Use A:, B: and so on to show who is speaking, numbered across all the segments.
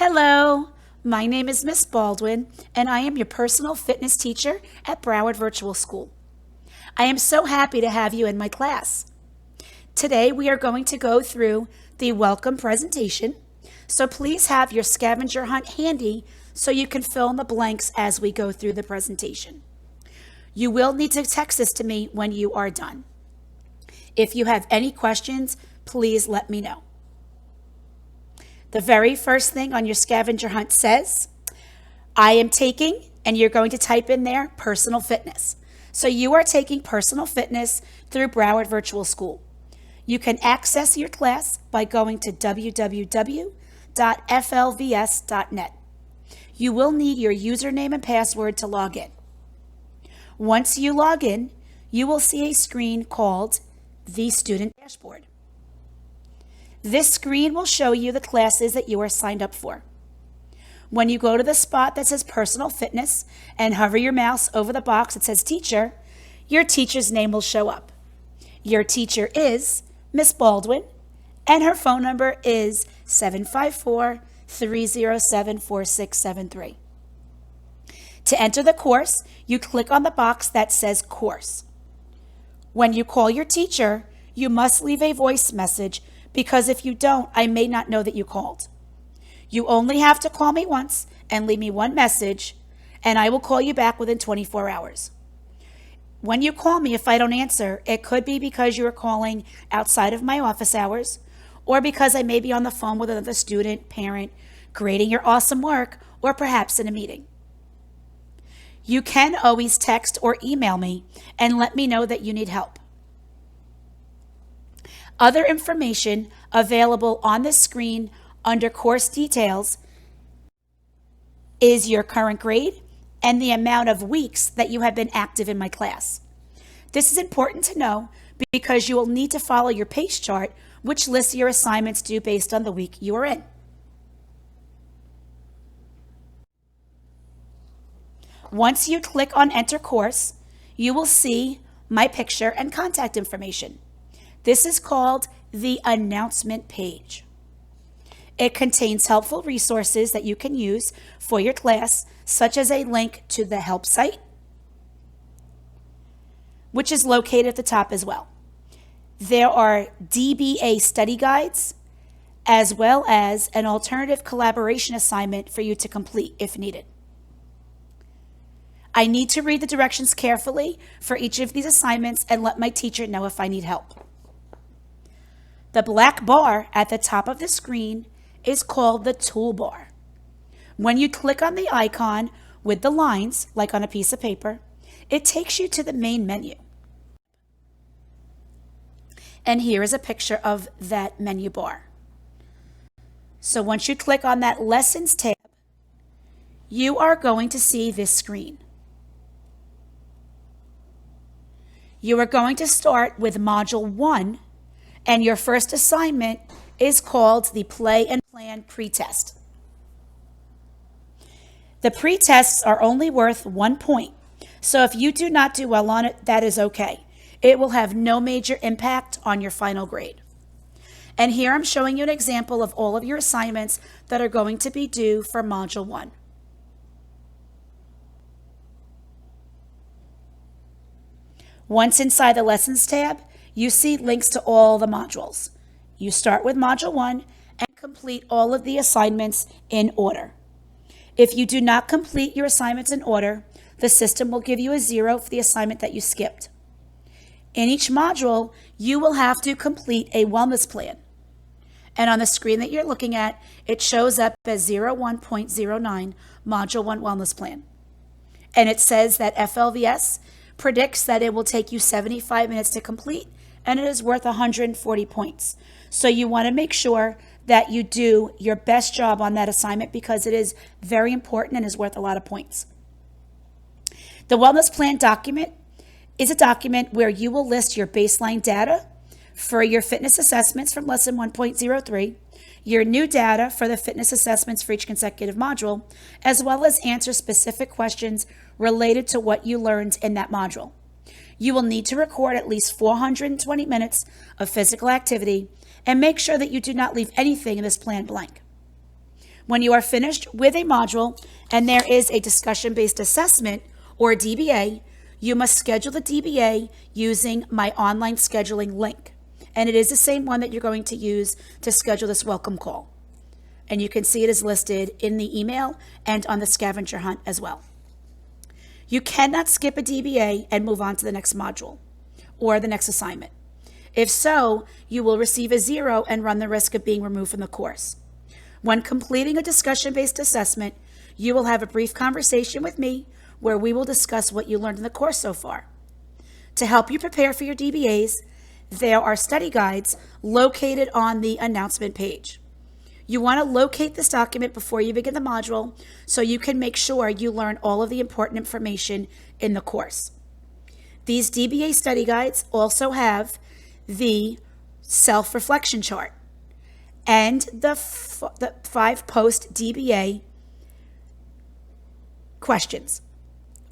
A: Hello, my name is Miss Baldwin, and I am your personal fitness teacher at Broward Virtual School. I am so happy to have you in my class. Today we are going to go through the welcome presentation, so please have your scavenger hunt handy so you can fill in the blanks as we go through the presentation. You will need to text this to me when you are done. If you have any questions, please let me know. The very first thing on your scavenger hunt says, I am taking, and you're going to type in there, personal fitness. So you are taking personal fitness through Broward Virtual School. You can access your class by going to www.flvs.net. You will need your username and password to log in. Once you log in, you will see a screen called the Student Dashboard. This screen will show you the classes that you are signed up for. When you go to the spot that says Personal Fitness and hover your mouse over the box that says Teacher, your teacher's name will show up. Your teacher is Miss Baldwin, and her phone number is 754-307-4673. To enter the course, you click on the box that says Course. When you call your teacher, you must leave a voice message because if you don't, I may not know that you called. You only have to call me once and leave me one message, and I will call you back within 24 hours. When you call me, if I don't answer, it could be because you are calling outside of my office hours, or because I may be on the phone with another student, parent, grading your awesome work, or perhaps in a meeting. You can always text or email me and let me know that you need help. Other information available on this screen under course details is your current grade and the amount of weeks that you have been active in my class. This is important to know because you will need to follow your pace chart, which lists your assignments due based on the week you are in. Once you click on Enter Course, you will see my picture and contact information. This is called the announcement page. It contains helpful resources that you can use for your class, such as a link to the help site, which is located at the top as well. There are DBA study guides, as well as an alternative collaboration assignment for you to complete if needed. I need to read the directions carefully for each of these assignments and let my teacher know if I need help. The black bar at the top of the screen is called the toolbar. When you click on the icon with the lines, like on a piece of paper, it takes you to the main menu. And here is a picture of that menu bar. So once you click on that Lessons tab, you are going to see this screen. You are going to start with Module 1, and your first assignment is called the Play and Plan Pretest. The pretests are only worth 1 point, so if you do not do well on it, that is okay. It will have no major impact on your final grade. And here I'm showing you an example of all of your assignments that are going to be due for Module 1. Once inside the Lessons tab, you see links to all the modules. You start with Module 1 and complete all of the assignments in order. If you do not complete your assignments in order, the system will give you a 0 for the assignment that you skipped. In each module, you will have to complete a wellness plan. And on the screen that you're looking at, it shows up as 01.09 Module 1 Wellness Plan. And it says that FLVS predicts that it will take you 75 minutes to complete, and it is worth 140 points. So you want to make sure that you do your best job on that assignment because it is very important and is worth a lot of points. The Wellness Plan document is a document where you will list your baseline data for your fitness assessments from Lesson 1.03, your new data for the fitness assessments for each consecutive module, as well as answer specific questions related to what you learned in that module. You will need to record at least 420 minutes of physical activity and make sure that you do not leave anything in this plan blank. When you are finished with a module and there is a discussion-based assessment or DBA, you must schedule the DBA using my online scheduling link. And it is the same one that you're going to use to schedule this welcome call. And you can see it is listed in the email and on the scavenger hunt as well. You cannot skip a DBA and move on to the next module or the next assignment. If so, you will receive a 0 and run the risk of being removed from the course. When completing a discussion-based assessment, you will have a brief conversation with me where we will discuss what you learned in the course so far. To help you prepare for your DBAs, there are study guides located on the announcement page. You want to locate this document before you begin the module so you can make sure you learn all of the important information in the course. These DBA study guides also have the self-reflection chart and the 5 post-DBA questions.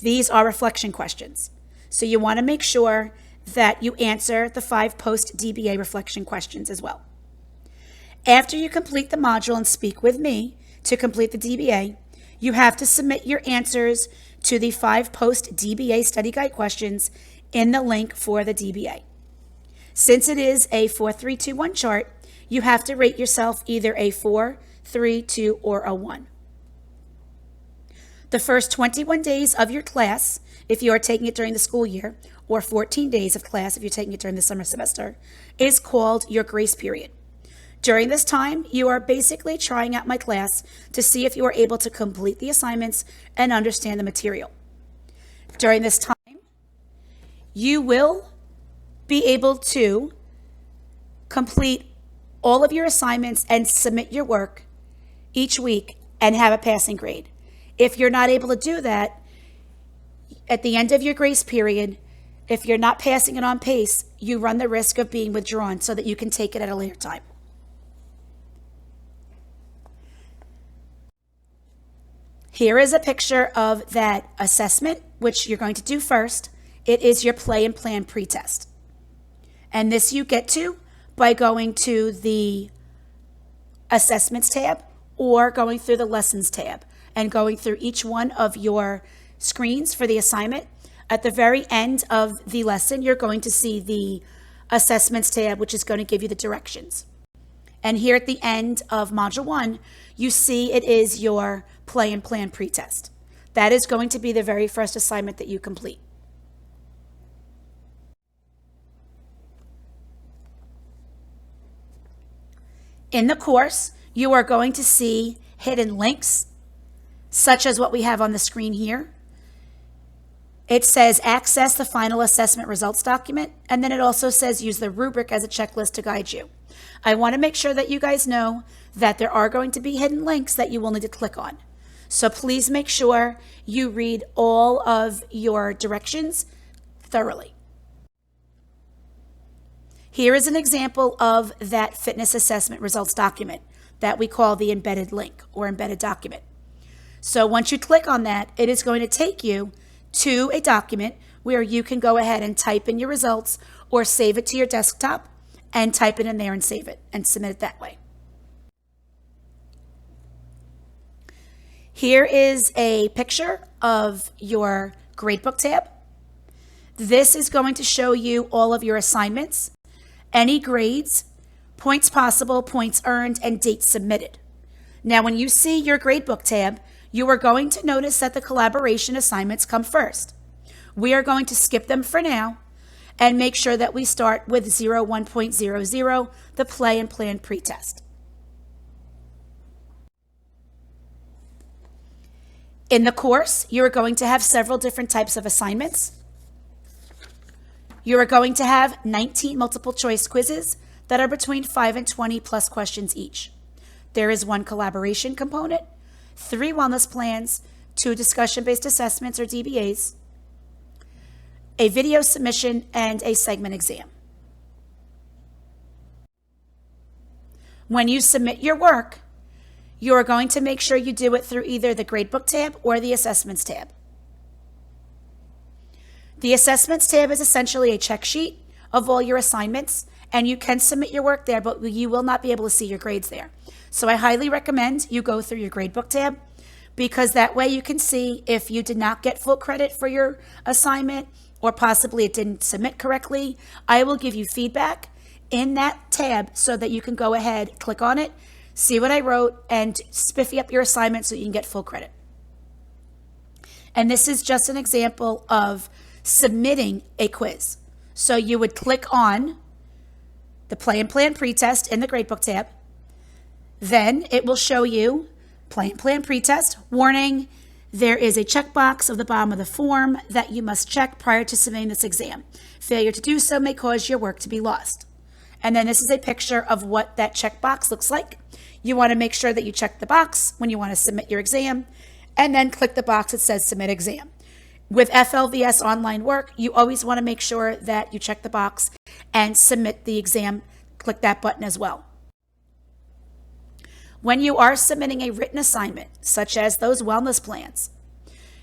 A: These are reflection questions. So you want to make sure that you answer the 5 post-DBA reflection questions as well. After you complete the module and speak with me to complete the DBA, you have to submit your answers to the 5 post-DBA study guide questions in the link for the DBA. Since it is a 4-3-2-1 chart, you have to rate yourself either a 4, 3, 2, or a 1. The first 21 days of your class, if you are taking it during the school year, or 14 days of class if you're taking it during the summer semester, is called your grace period. During this time, you are basically trying out my class to see if you are able to complete the assignments and understand the material. During this time, you will be able to complete all of your assignments and submit your work each week and have a passing grade. If you're not able to do that, at the end of your grace period, if you're not passing it on pace, you run the risk of being withdrawn so that you can take it at a later time. Here is a picture of that assessment, which you're going to do first. It is your play and plan pretest. And this you get to by going to the assessments tab or going through the lessons tab and going through each one of your screens for the assignment. At the very end of the lesson, you're going to see the assessments tab, which is going to give you the directions. And here at the end of module 1, you see it is your play and plan pretest. That is going to be the very first assignment that you complete. In the course, you are going to see hidden links, such as what we have on the screen here. It says access the final assessment results document, and then it also says use the rubric as a checklist to guide you. I want to make sure that you guys know that there are going to be hidden links that you will need to click on. So please make sure you read all of your directions thoroughly. Here is an example of that fitness assessment results document that we call the embedded link or embedded document. So once you click on that, it is going to take you to a document where you can go ahead and type in your results or save it to your desktop and type it in there and save it and submit it that way. Here is a picture of your gradebook tab. This is going to show you all of your assignments, any grades, points possible, points earned, and dates submitted. Now, when you see your gradebook tab, you are going to notice that the collaboration assignments come first. We are going to skip them for now and make sure that we start with 01.00, the play and plan pretest. In the course, you are going to have several different types of assignments. You are going to have 19 multiple choice quizzes that are between 5 and 20 plus questions each. There is 1 collaboration component, 3 wellness plans, 2 discussion-based assessments or DBAs, a video submission, and a segment exam. When you submit your work, you are going to make sure you do it through either the gradebook tab or the assessments tab. The assessments tab is essentially a check sheet of all your assignments and you can submit your work there, but you will not be able to see your grades there. So I highly recommend you go through your gradebook tab, because that way you can see if you did not get full credit for your assignment, or possibly it didn't submit correctly. I will give you feedback in that tab so that you can go ahead, click on it, see what I wrote, and spiffy up your assignment so you can get full credit. And this is just an example of submitting a quiz. So you would click on the Play and Plan Pretest in the Gradebook tab. Then it will show you Play and Plan Pretest. Warning, there is a checkbox at the bottom of the form that you must check prior to submitting this exam. Failure to do so may cause your work to be lost. And then this is a picture of what that checkbox looks like. You want to make sure that you check the box when you want to submit your exam, and then click the box that says Submit Exam. With FLVS online work, you always want to make sure that you check the box and submit the exam. Click that button as well. When you are submitting a written assignment, such as those wellness plans,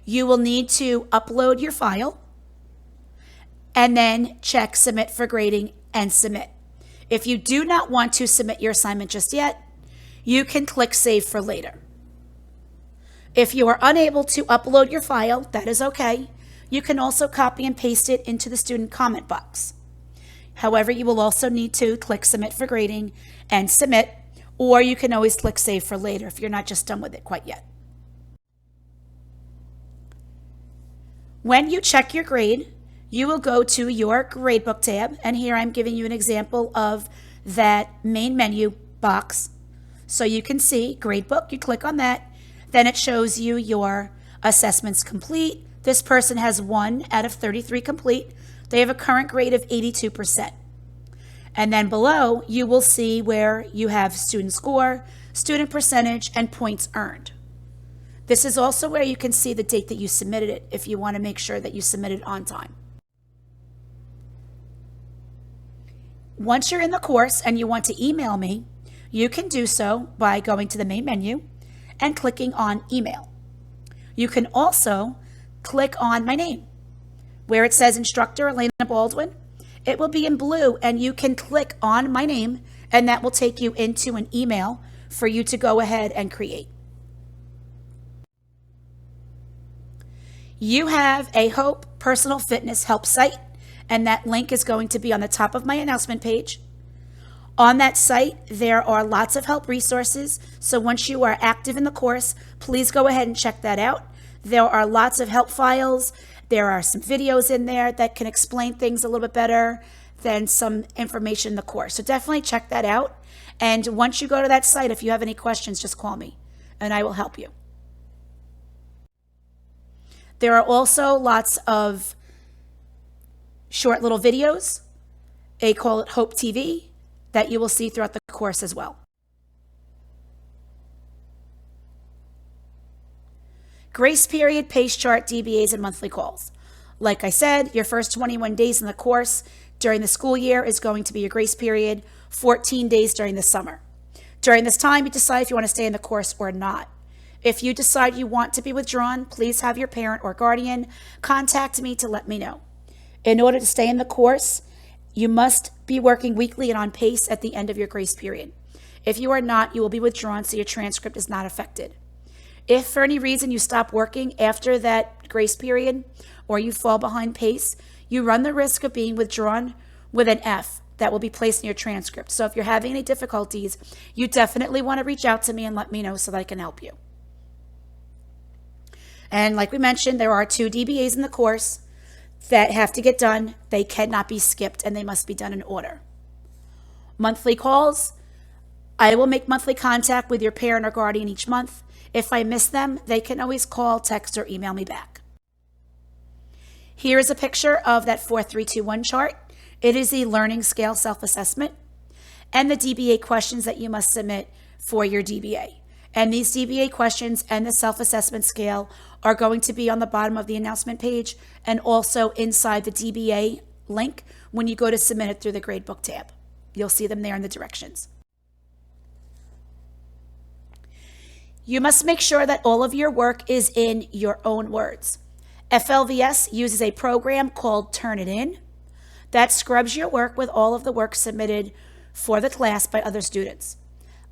A: you will need to upload your file and then check Submit for Grading and submit. If you do not want to submit your assignment just yet, you can click Save for later. If you are unable to upload your file, that is okay. You can also copy and paste it into the student comment box. However, you will also need to click Submit for Grading and submit, or you can always click Save for later if you're not just done with it quite yet. When you check your grade, you will go to your Gradebook tab, and here I'm giving you an example of that main menu box. So you can see Gradebook, you click on that, then it shows you your assessments complete. This person has 1 out of 33 complete. They have a current grade of 82%. And then below, you will see where you have student score, student percentage, and points earned. This is also where you can see the date that you submitted it if you want to make sure that you submitted on time. Once you're in the course and you want to email me, you can do so by going to the main menu and clicking on Email. You can also click on my name. Where it says Instructor Elena Baldwin, it will be in blue, and you can click on my name, and that will take you into an email for you to go ahead and create. You have a Hope Personal Fitness Help site, and that link is going to be on the top of my announcement page. On that site, there are lots of help resources, so once you are active in the course, please go ahead and check that out. There are lots of help files. There are some videos in there that can explain things a little bit better than some information in the course. So definitely check that out. And once you go to that site, if you have any questions, just call me and I will help you. There are also lots of short little videos. They call it Hope TV, that you will see throughout the course as well. Grace period, pace chart, DBAs, and monthly calls. Like I said, your first 21 days in the course during the school year is going to be your grace period, 14 days during the summer. During this time, you decide if you want to stay in the course or not. If you decide you want to be withdrawn, please have your parent or guardian contact me to let me know. In order to stay in the course, you must be working weekly and on pace at the end of your grace period. If you are not, you will be withdrawn, so your transcript is not affected. If for any reason you stop working after that grace period or you fall behind pace, you run the risk of being withdrawn with an F that will be placed in your transcript. So if you're having any difficulties, you definitely want to reach out to me and let me know so that I can help you. And like we mentioned, there are 2 DBAs in the course that have to get done. They cannot be skipped and they must be done in order. Monthly calls, I will make monthly contact with your parent or guardian each month. If I miss them, they can always call, text, or email me back. Here is a picture of that 4-3-2-1 chart. It is the learning scale self-assessment and the DBA questions that you must submit for your DBA. And these DBA questions and the self-assessment scale are going to be on the bottom of the announcement page and also inside the DBA link when you go to submit it through the Gradebook tab. You'll see them there in the directions. You must make sure that all of your work is in your own words. FLVS uses a program called Turnitin. That scrubs your work with all of the work submitted for the class by other students.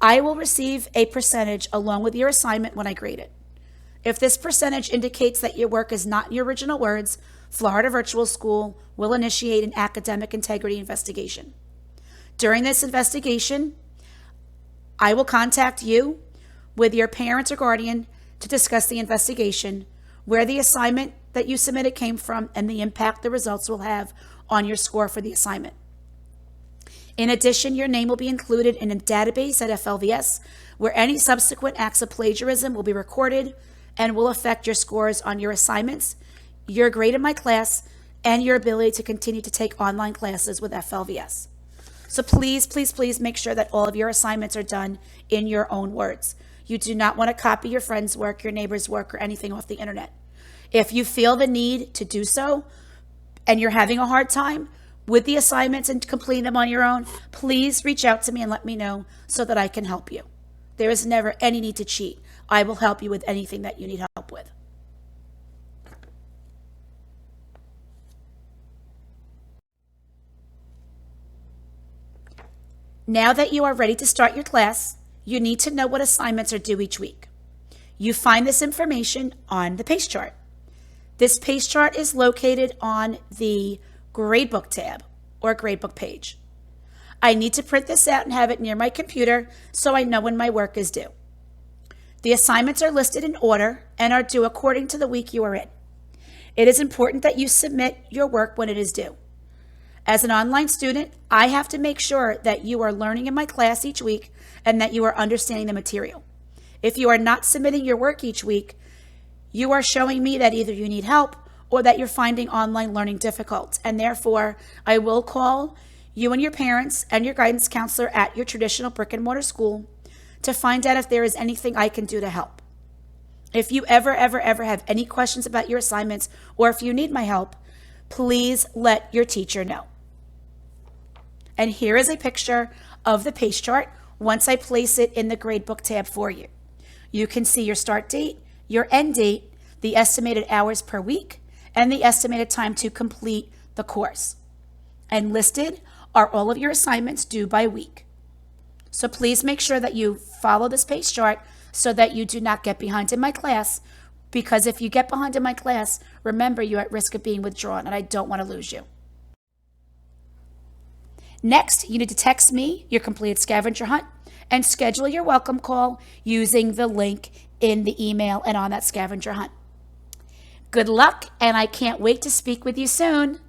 A: I will receive a percentage along with your assignment when I grade it. If this percentage indicates that your work is not in your original words, Florida Virtual School will initiate an academic integrity investigation. During this investigation, I will contact you with your parent or guardian to discuss the investigation, where the assignment that you submitted came from, and the impact the results will have on your score for the assignment. In addition, your name will be included in a database at FLVS, where any subsequent acts of plagiarism will be recorded and will affect your scores on your assignments, your grade in my class, and your ability to continue to take online classes with FLVS. So please, please, please make sure that all of your assignments are done in your own words. You do not want to copy your friend's work, your neighbor's work, or anything off the internet. If you feel the need to do so and you're having a hard time with the assignments and completing them on your own, please reach out to me and let me know so that I can help you. There is never any need to cheat. I will help you with anything that you need help with. Now that you are ready to start your class, you need to know what assignments are due each week. You find this information on the PACE chart. This PACE chart is located on the Gradebook tab or Gradebook page. I need to print this out and have it near my computer so I know when my work is due. The assignments are listed in order and are due according to the week you are in. It is important that you submit your work when it is due. As an online student, I have to make sure that you are learning in my class each week and that you are understanding the material. If you are not submitting your work each week, you are showing me that either you need help or that you're finding online learning difficult, and therefore I will call you and your parents and your guidance counselor at your traditional brick and mortar school to find out if there is anything I can do to help. If you ever have any questions about your assignments or if you need my help, please let your teacher know. And here is a picture of the PACE chart once I place it in the Gradebook tab for you. You can see your start date, your end date, the estimated hours per week, and the estimated time to complete the course. And listed are all of your assignments due by week. So please make sure that you follow this PACE chart so that you do not get behind in my class, because if you get behind in my class, remember you're at risk of being withdrawn and I don't want to lose you. Next, you need to text me your completed scavenger hunt and schedule your welcome call using the link in the email and on that scavenger hunt. Good luck, and I can't wait to speak with you soon.